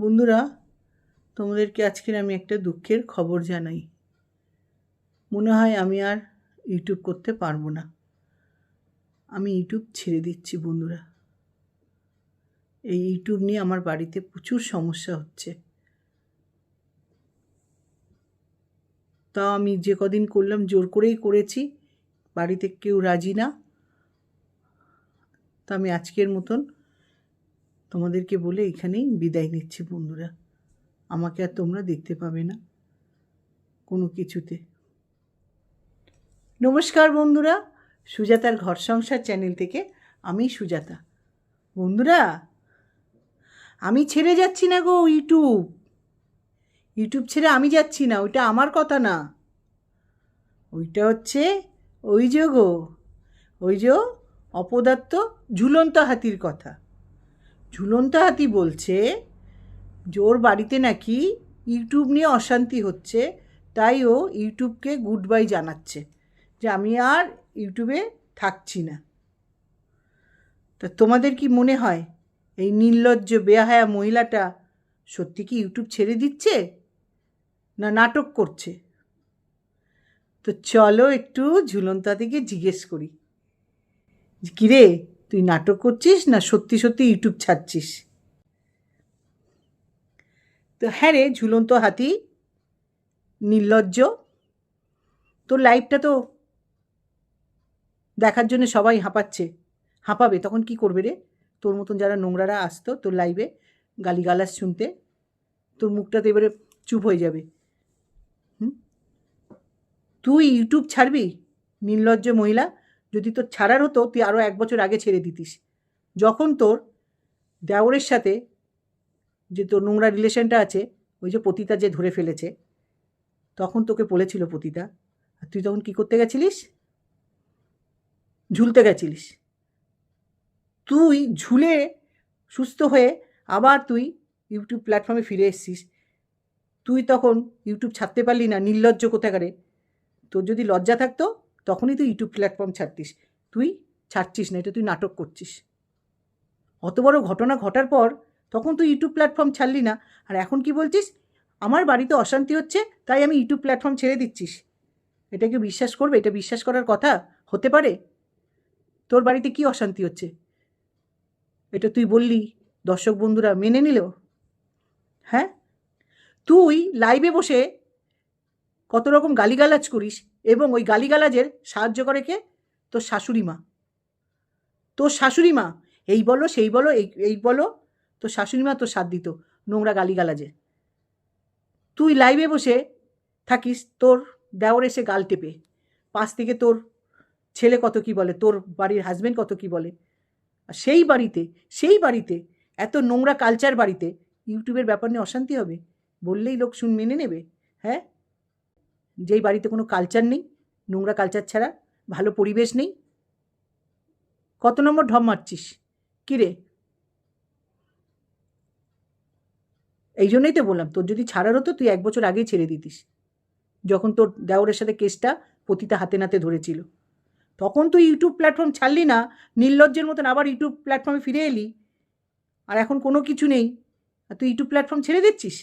বন্ধুরা, তোমাদেরকে আজকের আমি একটা দুঃখের খবর জানাই। মনে হয় আমি আর ইউটিউব করতে পারবো না। আমি ইউটিউব ছেড়ে দিচ্ছি বন্ধুরা। এই ইউটিউব নিয়ে আমার বাড়িতে প্রচুর সমস্যা হচ্ছে। তাও আমি যে কদিন করলাম জোর করেই করেছি, বাড়িতে কেউ রাজি না। তা আমি আজকের মতন তোমাদেরকে বলে এখানেই বিদায় নিচ্ছি বন্ধুরা। আমাকে আর তোমরা দেখতে পাবে না কোনো কিছুতে। নমস্কার বন্ধুরা, সুজাতার ঘর সংসার চ্যানেল থেকে আমি সুজাতা। বন্ধুরা, আমি ছেড়ে যাচ্ছি না গো ইউটিউব ছেড়ে আমি যাচ্ছি না। ওইটা আমার কথা না, ওইটা হচ্ছে ওই যে অপদার্থ ঝুলন্ত হাতির কথা। ঝুলন্ত হাতি বলছে ওর বাড়িতে নাকি ইউটিউব নিয়ে অশান্তি হচ্ছে, তাই ও ইউটিউবকে গুড বাই জানাচ্ছে যে আমি আর ইউটিউবে থাকছি না। তা তোমাদের কি মনে হয় এই নির্লজ্জ বেহায়া মহিলাটা সত্যি কি ইউটিউব ছেড়ে দিচ্ছে না নাটক করছে? তো চলো একটু ঝুলন্ত হাতিকে জিজ্ঞেস করি, কিরে তুই নাটক করছিস না সত্যি সত্যি ইউটিউব ছাড়ছিস? তো হ্যাঁ রে ঝুলন্ত হাতি, নির্লজ্জ, তোর লাইভটা তো দেখার জন্য সবাই হাঁপাবে, তখন কি করবে রে? তোর মতন যারা নোংরারা আসতো তোর লাইভে গালিগালাজ শুনতে, তোর মুখটা তো এবারে চুপ হয়ে যাবে। তুই ইউটিউব ছাড়বি? নির্লজ্জ মহিলা, যদি তোর ছাড়ার হতো তুই আরও 1 বছর আগে ছেড়ে দিতিস। যখন তোর দেওরের সাথে যে তোর নোংরা রিলেশনটা আছে, ওই যে পতিতা যে ধরে ফেলেছে, তখন তোকে বলেছিল পতিতা, আর তুই তখন কী করতে গেছিলিস? ঝুলতে গেছিলিস। তুই ঝুলে সুস্থ হয়ে আবার তুই ইউটিউব প্ল্যাটফর্মে ফিরে এসছিস। তুই তখন ইউটিউব ছাড়তে পারলি না, নির্লজ্জ কোথাকারে। তোর যদি লজ্জা থাকতো তখনই তুই ইউটিউব প্ল্যাটফর্ম ছাড়তিস। তুই ছাড়ছিস না, এটা তুই নাটক করছিস। অত বড় ঘটনা ঘটার পর তখন তুই ইউটিউব প্ল্যাটফর্ম ছাড়লি না, আর এখন কি বলছিস আমার বাড়িতে অশান্তি হচ্ছে তাই আমি ইউটিউব প্ল্যাটফর্ম ছেড়ে দিচ্ছিস। এটা কি বিশ্বাস করবে? এটা বিশ্বাস করার কথা হতে পারে? তোর বাড়িতে কি অশান্তি হচ্ছে এটা তুই বললি, দর্শক বন্ধুরা মেনে নিল? হ্যাঁ, তুই লাইভে বসে কত রকম গালিগালাজ করিস, এবং ওই গালিগালাজের সাহায্য করে কে? তোর শাশুড়ি মা। তোর শাশুড়ি মা এই বলো সেই বলো, এই বলো, তোর শাশুড়ি মা তোর সাথ দিত নোংরা গালিগালাজে। তুই লাইভে বসে থাকিস, তোর দেওর এসে গাল টেপে, পাশ থেকে তোর ছেলে কত কি বলে, তোর বাড়ির হাজব্যান্ড কত কি বলে। আর সেই বাড়িতে এত নোংরা কালচার বাড়িতে ইউটিউবের ব্যাপার নিয়ে অশান্তি হবে বললেই লোক মেনে নেবে? হ্যাঁ, যেই বাড়িতে কোনো কালচার নেই, নোংরা কালচার ছাড়া ভালো পরিবেশ নেই, কত নম্বর ঢপ মারছিস কিরে? এই জন্যই তো বললাম, তোর যদি ছাড়ার হতো তুই 1 বছর আগেই ছেড়ে দিতিস, যখন তোর দেওরের সাথে কেসটা পতিতা হাতে নাতে ধরেছিল। তখন তুই ইউটিউব প্ল্যাটফর্ম ছাড়লি না, নির্লজ্জের মতন আবার ইউটিউব প্ল্যাটফর্মে ফিরে এলি, আর এখন কোনো কিছু নেই আর তুই ইউটিউব প্ল্যাটফর্ম ছেড়ে দিচ্ছিস।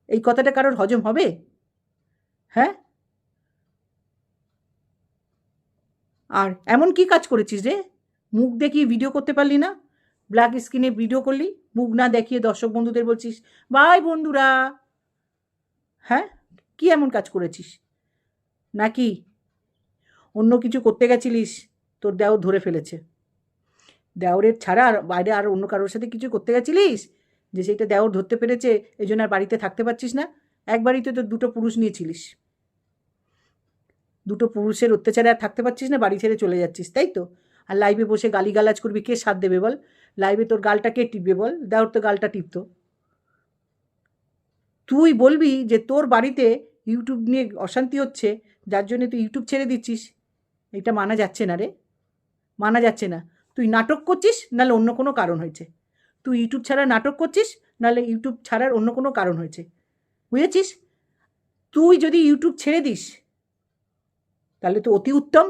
এই কথাটা কারোর হজম হবে? হ্যাঁ, আর এমন কি কাজ করেছিস রে? মুখ দেখিয়ে ভিডিও করতে পারলি না? ব্ল্যাক স্ক্রিনে ভিডিও করলি, মুখ না দেখিয়ে দর্শক বন্ধুদের বলছিস বাই বন্ধুরা। হ্যাঁ, কি এমন কাজ করেছিস? নাকি অন্য কিছু করতে গেছিলিস, তোর দেওর ধরে ফেলেছে? দেওরের ছাড়া আর বাইরে আর অন্য কারোর সাথে কিছু করতে গেছিলিস যে সেইটা দেওর ধরতে পেরেছে এই জন্য আর বাড়িতে থাকতে পারছিস না? এক বাড়িতে তো 2টো পুরুষ নিয়েছিলিস, 2টো পুরুষের অত্যাচারে আর থাকতে পারছিস না, বাড়ি ছেড়ে চলে যাচ্ছিস, তাই তো? আর লাইভে বসে গালিগালাজ করবি, কে সাথ দেবে বল? লাইভে তোর গালটা কে টিপবে বল? দেওর তো গালটা টিপতো। তুই বলবি যে তোর বাড়িতে ইউটিউব নিয়ে অশান্তি হচ্ছে যার জন্য তুই ইউটিউব ছেড়ে দিচ্ছিস, এটা মানা যাচ্ছে না রে, মানা যাচ্ছে না। তুই নাটক করছিস নাহলে অন্য কোনো কারণ হয়েছে। তুই ইউটিউব ছাড়া নাটক করছিস নাহলে ইউটিউব ছাড়ার অন্য কোনো কারণ হয়েছে, বুঝেছিস? তুই যদি ইউটিউব ছেড়ে দিস তাহলে তো অতি উত্তম,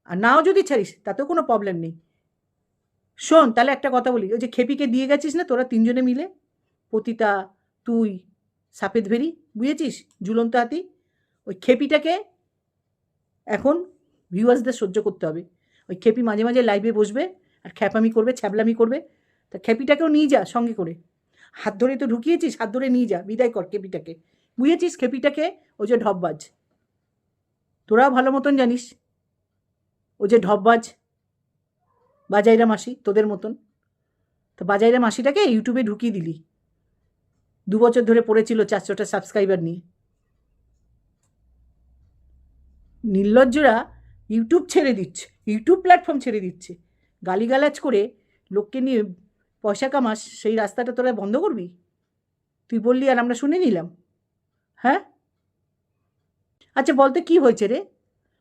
আর নাও যদি ছাড়িস তাতেও কোনো প্রবলেম নেই। শোন তাহলে একটা কথা বলি, ওই যে খেপিকে দিয়ে গেছিস না তোরা 3 জনে মিলে, পতিতা, তুই, সাপেদ ভেরি, বুঝেছিস? ঝুলন্ত হাতি। ওই খেপিটাকে এখন ভিউয়ার্সদের সহ্য করতে হবে। ওই খেপি মাঝে মাঝে লাইভে বসবে আর খ্যাপামি করবে, ছ্যাবলামি করবে। তা খেপিটাকেও নিয়ে যা সঙ্গে করে। হাত ধরে তো ঢুকিয়েছিস, হাত ধরে নিয়ে যা, বিদায় কর খেপিটাকে। বুঝেছিস খেপিটাকে? ও যে ঢপবাজ, তোরাও ভালো মতন জানিস ও যে ঢপবাজ, বাজাইরা মাসি তোদের মতন। তো বাজাইরা মাসিটাকে ইউটিউবে ঢুকিয়ে দিলি। 2 বছর ধরে পড়েছিল 400টা সাবস্ক্রাইবার নিয়ে। নির্লজ্জরা ইউটিউব ছেড়ে দিচ্ছে, ইউটিউব প্ল্যাটফর্ম ছেড়ে দিচ্ছে, গালিগালাজ করে লোককে নিয়ে পয়সা কামাস, সেই রাস্তাটা তোরা বন্ধ করবি? তুই বললি আর আমরা শুনে নিলাম? হ্যাঁ, আচ্ছা বলতে কি হয়েছে রে?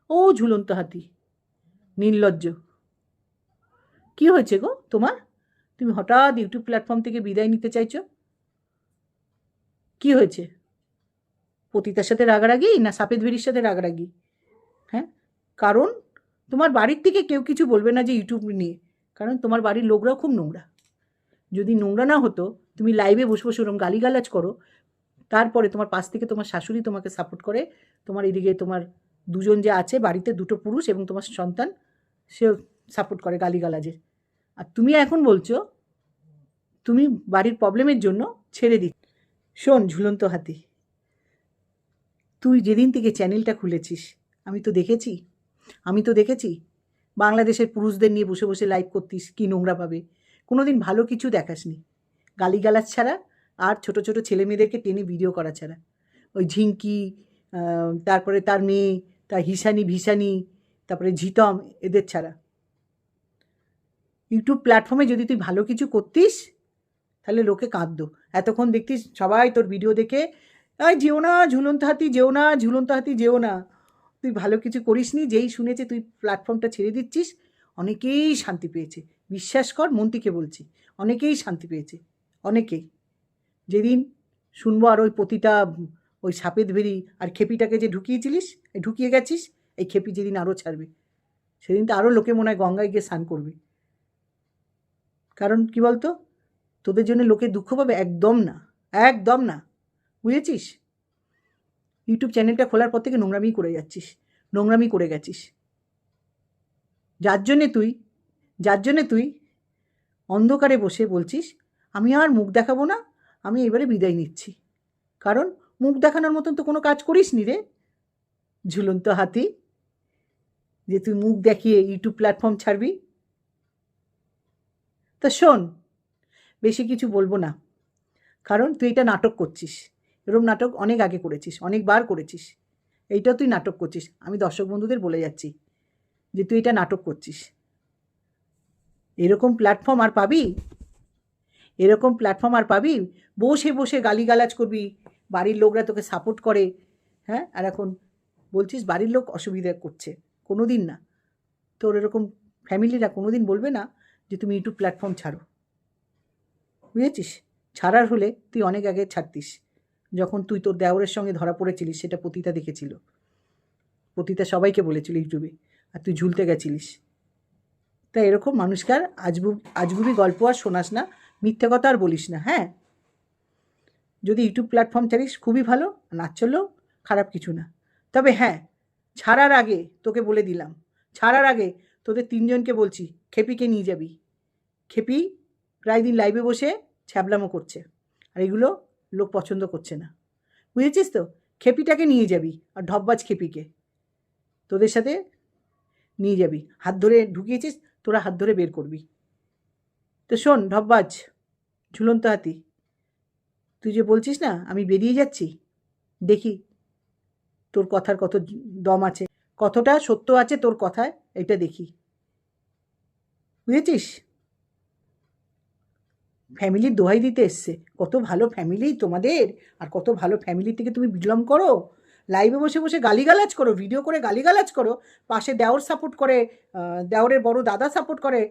ও ঝুলন্ত হাতি, নির্লজ্জ, কি হয়েছে গো তোমার? তুমি হঠাৎ ইউটিউব প্ল্যাটফর্ম থেকে বিদায় নিতে চাইছো? কি হয়েছে? পতিতার সাথে রাগারাগি না সাপেদ ভেরির সাথে রাগারাগি? হ্যাঁ, কারণ তোমার বাড়ির থেকে কেউ কিছু বলবে না যে ইউটিউব নিয়ে, কারণ তোমার বাড়ির লোকরাও খুব নোংরা। যদি নোংরা না হতো, তুমি লাইভে বসে বসে ওরকম গালিগালাজ করো, তারপরে তোমার পাশ থেকে তোমার শাশুড়ি তোমাকে সাপোর্ট করে, তোমার এদিকে তোমার দুজন যে আছে বাড়িতে, 2টো পুরুষ এবং তোমার সন্তান, সেও সাপোর্ট করে গালিগালাজের। আর তুমি এখন বলছো তুমি বাড়ির প্রবলেমের জন্য ছেড়ে দিচ্ছ। শোন ঝুলন্ত হাতি, তুই যেদিন থেকে চ্যানেলটা খুলেছিস আমি তো দেখেছি বাংলাদেশের পুরুষদের নিয়ে বসে বসে লাইভ করতিস, কি নোংরাভাবে। কোনো দিন ভালো কিছু দেখাসনি, গালিগালাজ ছাড়া আর ছোট ছোট ছেলে মেয়েদেরকে টেনে ভিডিও করা ছাড়া। ওই ঝিঙ্কি, তারপরে তার মেয়ে, তার হিসানি ভিসানি, তারপরে ঝিতম, এদের ছাড়া। ইউটিউব প্ল্যাটফর্মে যদি তুই ভালো কিছু করতিস তাহলে লোকে কাঁদতো। এতক্ষণ দেখতিস সবাই তোর ভিডিও দেখে যেও না ঝুলন্ত হাতি, যেও না ঝুলন্ত হাতি, যেও না। তুই ভালো কিছু করিসনি, যেই শুনেছে তুই প্ল্যাটফর্মটা ছেড়ে দিচ্ছিস, অনেকেই শান্তি পেয়েছে। বিশ্বাস কর, মন্ত্রীকে বলছি, অনেকেই শান্তি পেয়েছে, অনেকেই। যেদিন শুনবো আর ওই পতিতা, ওই সাপেদ ভেরি আর খেপিটাকে যে ঢুকিয়ে গেছিস, এই খেপি যেদিন আরও ছাড়বে, সেদিন তো আরও লোকে মনে হয় গঙ্গায় গিয়ে স্নান করবে। কারণ কি বলতো, তোদের জন্য লোকে দুঃখ পাবে? একদম না, একদম না, বুঝেছিস? ইউটিউব চ্যানেলটা খোলার পর থেকে নোংরামি করে গেছিস, যার জন্যে তুই অন্ধকারে বসে বলছিস আমি আর মুখ দেখাবো না, আমি এবারে বিদায় নিচ্ছি। কারণ মুখ দেখানোর মতন তো কোনো কাজ করিসনি রে ঝুলন্ত হাতি, যে তুই মুখ দেখিয়ে ইউটিউব প্ল্যাটফর্ম ছাড়বি। তা শোন, বেশি কিছু বলবো না, কারণ তুই এটা নাটক করছিস। এরকম নাটক অনেক আগে করেছিস, অনেকবার করেছিস, এইটাও তুই নাটক করছিস। আমি দর্শক বন্ধুদের বলে যাচ্ছি যে তুই এটা নাটক করছিস। এরকম প্ল্যাটফর্ম আর পাবি? বসে বসে গালিগালাজ করবি, বাড়ির লোকরা তোকে সাপোর্ট করে। হ্যাঁ, আর এখন বলছিস বাড়ির লোক অসুবিধা করছে। কোনো দিন না, তোর এরকম ফ্যামিলিরা কোনো দিন বলবে না যে তুমি ইউটিউব প্ল্যাটফর্ম ছাড়ো, বুঝেছিস? ছাড়ার হলে তুই অনেক আগে ছাড়তিস। যখন তুই তোর দেওরের সঙ্গে ধরা পড়েছিলিস, সেটা পতিতা দেখেছিল, পতিতা সবাইকে বলেছিল ইউটিউবে, আর তুই ঝুলতে গেছিলিস। তাই এরকম মানুষকে আর আজগুবি গল্প আর শোনাস না, মিথ্যে কথা আর বলিস না। হ্যাঁ, যদি ইউটিউব প্ল্যাটফর্ম ছাড়িস খুবই ভালো, না চললেও খারাপ কিছু না। তবে হ্যাঁ, ছাড়ার আগে তোকে বলে দিলাম, ছাড়ার আগে তোদের 3জনকে বলছি খেপিকে নিয়ে যাবি। খেপি প্রায় দিন লাইভে বসে ছ্যাবলামো করছে, আর এগুলো লোক পছন্দ করছে না, বুঝেছিস তো? খেপিটাকে নিয়ে যাবি, আর ঢপবাজ খেপিকে তোদের সাথে নিয়ে যাবি। হাত ধরে ঢুকিয়েছিস, তোরা হাত ধরে বের করবি। তো শোন ঢপবাজ, ঝুলন্ত হাতি, তুই যে বলছিস না আমি বেরিয়ে যাচ্ছি, দেখি তোর কথার কত দম আছে, কতটা সত্য আছে তোর কথায়, এটা দেখি, বুঝেছিস? ফ্যামিলির দোহাই দিতে এসছে, কত ভালো ফ্যামিলি তোমাদের, আর কত ভালো ফ্যামিলি থেকে তুমি বিলং করো। লাইভে বসে বসে গালিগালাজ করো, ভিডিও করে গালিগালাজ করো, পাশে দেওর সাপোর্ট করে, দেওরের বড় দাদা সাপোর্ট করে,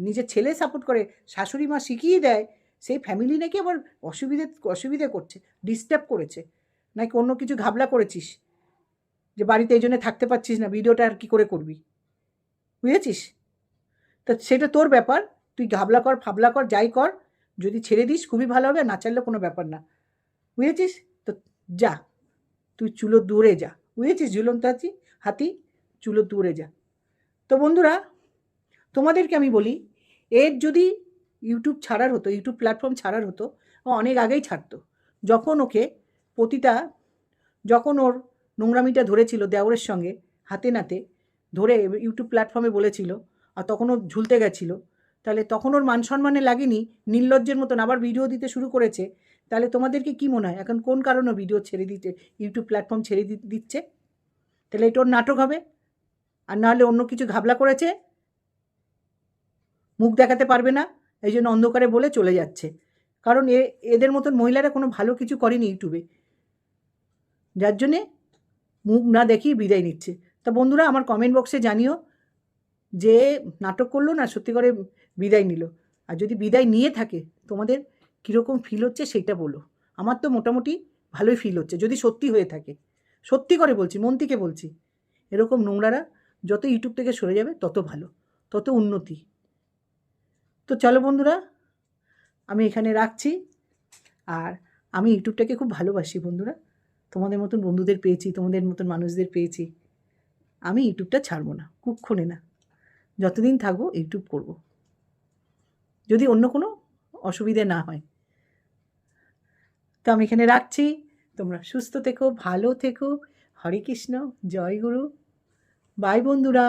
নিজের ছেলে সাপোর্ট করে, শাশুড়ি মা শিখিয়ে দেয়। সেই ফ্যামিলি নাকি আবার অসুবিধে করছে, ডিস্টার্ব করেছে, নাকি অন্য কিছু ঘাবলা করেছিস যে বাড়িতে এই জন্য থাকতে পারছিস না, ভিডিওটা আর কী করে করবি, বুঝেছিস? তা সেটা তোর ব্যাপার, তুই ঘাবলা কর, ফাবলা কর, যাই কর, যদি ছেড়ে দিস খুবই ভালো হবে, না ছাড়লে কোনো ব্যাপার না, বুঝেছিস? তো যা, তুই চুলো দূরে যা, বুঝেছিস? ঝুলন্ত হাতি চুলো দূরে যা। তো বন্ধুরা, তোমাদেরকে আমি বলি, এর যদি ইউটিউব ছাড়ার হতো, ইউটিউব প্ল্যাটফর্ম ছাড়ার হতো, ও অনেক আগেই ছাড়তো। যখন ওকে পতিতা, যখন ওর নোংরামিটা ধরেছিল দেওরের সঙ্গে হাতে নাতে ধরে ইউটিউব প্ল্যাটফর্মে বলেছিল, আর তখন ও ঝুলতে গেছিলো, তাহলে তখন ওর মান সম্মানে লাগেনি, নির্লজ্জের মতন আবার ভিডিও দিতে শুরু করেছে। তাহলে তোমাদেরকে কি মনে হয় এখন কোন কারণে ভিডিও ছেড়ে দিতে, ইউটিউব প্ল্যাটফর্ম ছেড়ে দিচ্ছে? তাহলে এটা ওর নাটক হবে, আর নাহলে অন্য কিছু ঘাবলা করেছে, মুখ দেখাতে পারবে না, এই জন্য অন্ধকারে বলে চলে যাচ্ছে। কারণ এদের মতন মহিলারা কোনো ভালো কিছু করেনি ইউটিউবে, যার জন্যে মুখ না দেখিয়ে বিদায় নিচ্ছে। তা বন্ধুরা, আমার কমেন্ট বক্সে জানিও যে নাটক করলো না সত্যি করে বিদায় নিল, আর যদি বিদায় নিয়ে থাকে তোমাদের কীরকম ফিল হচ্ছে সেইটা বলো। আমার তো মোটামুটি ভালোই ফিল হচ্ছে, যদি সত্যি হয়ে থাকে। সত্যি করে বলছি, মন থেকে বলছি। এরকম নোংরারা যত ইউটিউব থেকে সরে যাবে তত ভালো, তত উন্নতি। তো চলো বন্ধুরা, আমি এখানে রাখছি। আর আমি ইউটিউবটাকে খুব ভালোবাসি বন্ধুরা, তোমাদের মতন বন্ধুদের পেয়েছি, তোমাদের মতন মানুষদের পেয়েছি। আমি ইউটিউবটা ছাড়বো না, কুক্ষণে না, যতদিন থাকবো ইউটিউব করব, যদি অন্য কোনো অসুবিধে না হয়। তো আমি এখানে রাখছি, তোমরা সুস্থ থেকো, ভালো থেকো। হরে কৃষ্ণ, জয় গুরু, বাই বন্ধুরা।